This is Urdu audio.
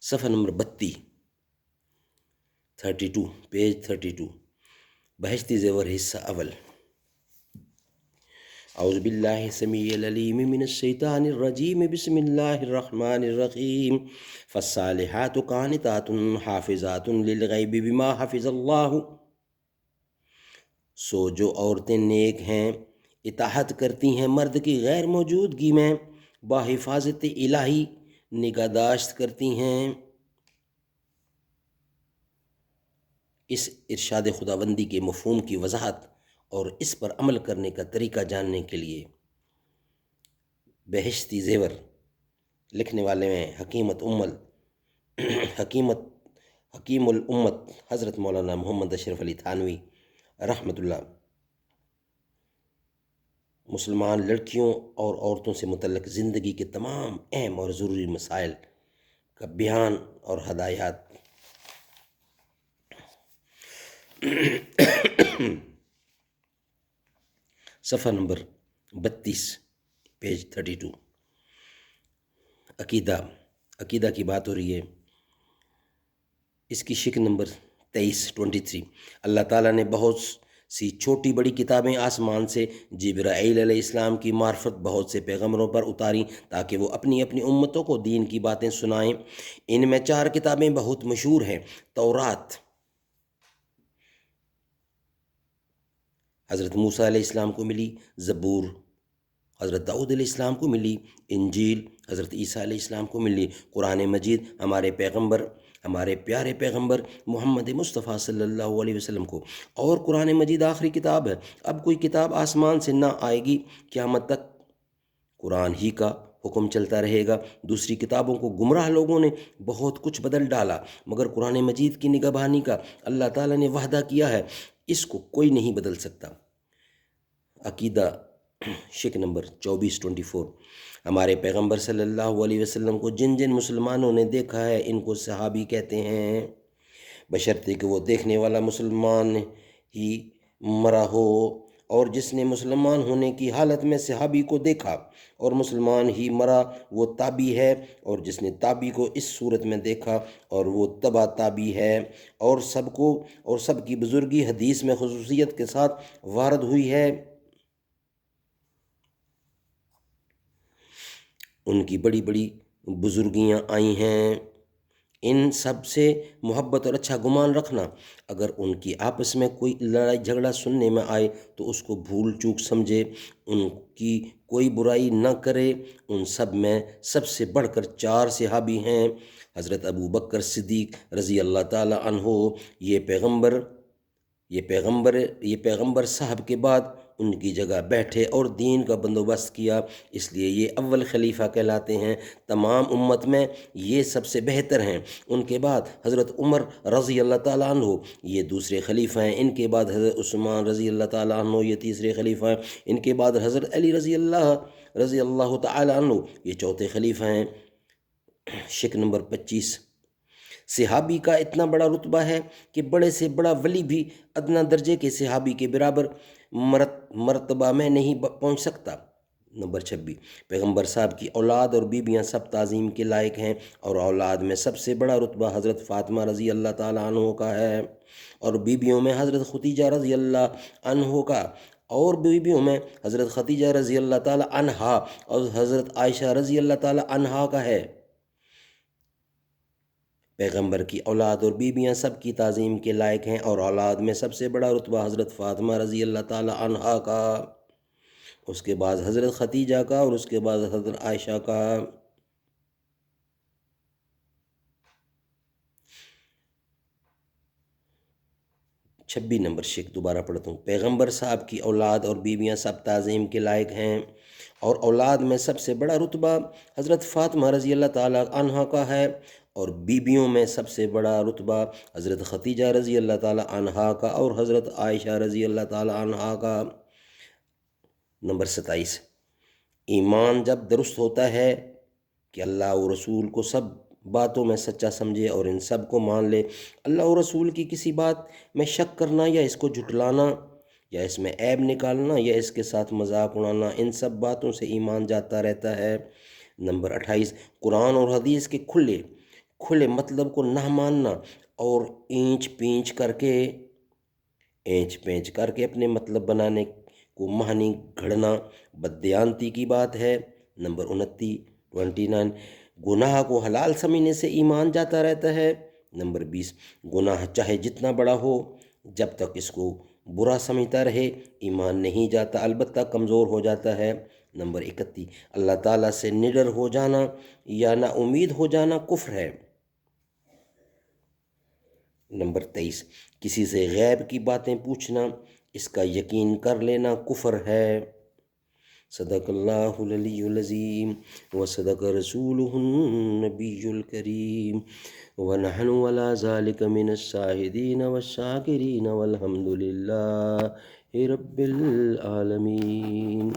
صفحہ نمبر 32 پیج 32 بہشتی زیور حصہ اول۔ اعوذ باللہ السمیع العلیم من الشیطان الرجیم بسم اللہ الرحمن الرحیم فالصالحات قانتات حافظات للغیب بما حفظ اللہ۔ سو جو عورتیں نیک ہیں اطاعت کرتی ہیں مرد کی غیر موجودگی میں، بحفاظت الہی نگہداشت کرتی ہیں۔ اس ارشاد خداوندی کے مفہوم کی وضاحت اور اس پر عمل کرنے کا طریقہ جاننے کے لیے بہشتی زیور لکھنے والے میں حکیم الامت حضرت مولانا محمد اشرف علی تھانوی رحمۃ اللہ مسلمان لڑکیوں اور عورتوں سے متعلق زندگی کے تمام اہم اور ضروری مسائل کا بیان اور ہدایات صفحہ نمبر 32 پیج 32 عقیدہ کی بات ہو رہی ہے۔ اس کی شکل نمبر 23 اللہ تعالیٰ نے بہت سی چھوٹی بڑی کتابیں آسمان سے جبرائیل علیہ السلام کی معرفت بہت سے پیغمبروں پر اتاریں تاکہ وہ اپنی اپنی امتوں کو دین کی باتیں سنائیں۔ ان میں 4 کتابیں بہت مشہور ہیں۔ تورات حضرت موسیٰ علیہ السلام کو ملی، زبور حضرت داؤد علیہ السلام کو ملی، انجیل حضرت عیسیٰ علیہ السلام کو ملی، قرآن مجید ہمارے پیارے پیغمبر محمد مصطفیٰ صلی اللہ علیہ وسلم کو، اور قرآن مجید آخری کتاب ہے۔ اب کوئی کتاب آسمان سے نہ آئے گی، قیامت تک قرآن ہی کا حکم چلتا رہے گا۔ دوسری کتابوں کو گمراہ لوگوں نے بہت کچھ بدل ڈالا، مگر قرآن مجید کی نگہبانی کا اللہ تعالیٰ نے وعدہ کیا ہے، اس کو کوئی نہیں بدل سکتا۔ عقیدہ شک نمبر 24 ہمارے پیغمبر صلی اللہ علیہ وسلم کو جن جن مسلمانوں نے دیکھا ہے ان کو صحابی کہتے ہیں، بشرطے کہ وہ دیکھنے والا مسلمان ہی مرا ہو، اور جس نے مسلمان ہونے کی حالت میں صحابی کو دیکھا اور مسلمان ہی مرا وہ تابعی ہے، اور جس نے تابعی کو اس صورت میں دیکھا اور وہ تبع تابعی ہے، اور سب کی بزرگی حدیث میں خصوصیت کے ساتھ وارد ہوئی ہے۔ ان کی بڑی بڑی بزرگیاں آئی ہیں، ان سب سے محبت اور اچھا گمان رکھنا۔ اگر ان کی آپس میں کوئی لڑائی جھگڑا سننے میں آئے تو اس کو بھول چوک سمجھے، ان کی کوئی برائی نہ کرے۔ ان سب میں سب سے بڑھ کر 4 صحابی ہیں۔ حضرت ابو بکر صدیق رضی اللہ تعالی عنہ، یہ پیغمبر صاحب کے بعد ان کی جگہ بیٹھے اور دین کا بندوبست کیا، اس لیے یہ اول خلیفہ کہلاتے ہیں۔ تمام امت میں یہ سب سے بہتر ہیں۔ ان کے بعد حضرت عمر رضی اللہ تعالیٰ عنہ، یہ دوسرے خلیفہ ہیں۔ ان کے بعد حضرت عثمان رضی اللہ تعالیٰ عنہ، یہ تیسرے خلیفہ ہیں۔ ان کے بعد حضرت علی رضی اللہ تعالیٰ عنہ، یہ چوتھے خلیفہ ہیں۔ شک نمبر 25 صحابی کا اتنا بڑا رتبہ ہے کہ بڑے سے بڑا ولی بھی ادنا درجے کے صحابی کے برابر مرتبہ میں نہیں پہنچ سکتا۔ نمبر 26 پیغمبر صاحب کی اولاد اور بیویاں سب تعظیم کے لائق ہیں، اور اولاد میں سب سے بڑا رتبہ حضرت فاطمہ رضی اللہ تعالیٰ عنہ کا ہے، اور بیویوں میں حضرت خدیجہ رضی اللہ عنہ کا، اور بیویوں میں حضرت خدیجہ رضی اللہ تعالیٰ عنہا اور حضرت عائشہ رضی اللہ تعالیٰ عنہا کا ہے۔ پیغمبر کی اولاد اور بیویاں سب کی تعظیم کے لائق ہیں، اور اولاد میں سب سے بڑا رتبہ حضرت فاطمہ رضی اللہ تعالیٰ عنہا کا، اس کے بعد حضرت خدیجہ کا، اور اس کے بعد حضرت عائشہ کا۔ 26 نمبر شک دوبارہ پڑھتا ہوں۔ پیغمبر صاحب کی اولاد اور بیویاں سب تعظیم کے لائق ہیں، اور اولاد میں سب سے بڑا رتبہ حضرت فاطمہ رضی اللہ تعالیٰ عنہا کا ہے، اور بیویوں میں سب سے بڑا رتبہ حضرت خدیجہ رضی اللہ تعالیٰ عنہا کا، اور حضرت عائشہ رضی اللہ تعالیٰ عنہا کا۔ نمبر 27 ایمان جب درست ہوتا ہے کہ اللہ و رسول کو سب باتوں میں سچا سمجھے اور ان سب کو مان لے۔ اللہ و رسول کی کسی بات میں شک کرنا یا اس کو جھٹلانا یا اس میں عیب نکالنا یا اس کے ساتھ مذاق اڑانا، ان سب باتوں سے ایمان جاتا رہتا ہے۔ نمبر 28 قرآن اور حدیث کے کھلے مطلب کو نہ ماننا اور اینچ پینچ کر کے اپنے مطلب بنانے کو معنی گھڑنا بددیانتی کی بات ہے۔ نمبر 29 گناہ کو حلال سمجھنے سے ایمان جاتا رہتا ہے۔ نمبر 20 گناہ چاہے جتنا بڑا ہو جب تک اس کو برا سمجھتا رہے ایمان نہیں جاتا، البتہ کمزور ہو جاتا ہے۔ نمبر 31 اللہ تعالیٰ سے نڈر ہو جانا یا نا امید ہو جانا کفر ہے۔ نمبر 23 کسی سے غیب کی باتیں پوچھنا، اس کا یقین کر لینا کفر ہے۔ صدق اللہ العلی العظیم وصدق رسولہ النبی الکریم ونحن علی ذلک من الشاہدین والشاکرین والحمد للہ رب العالمین۔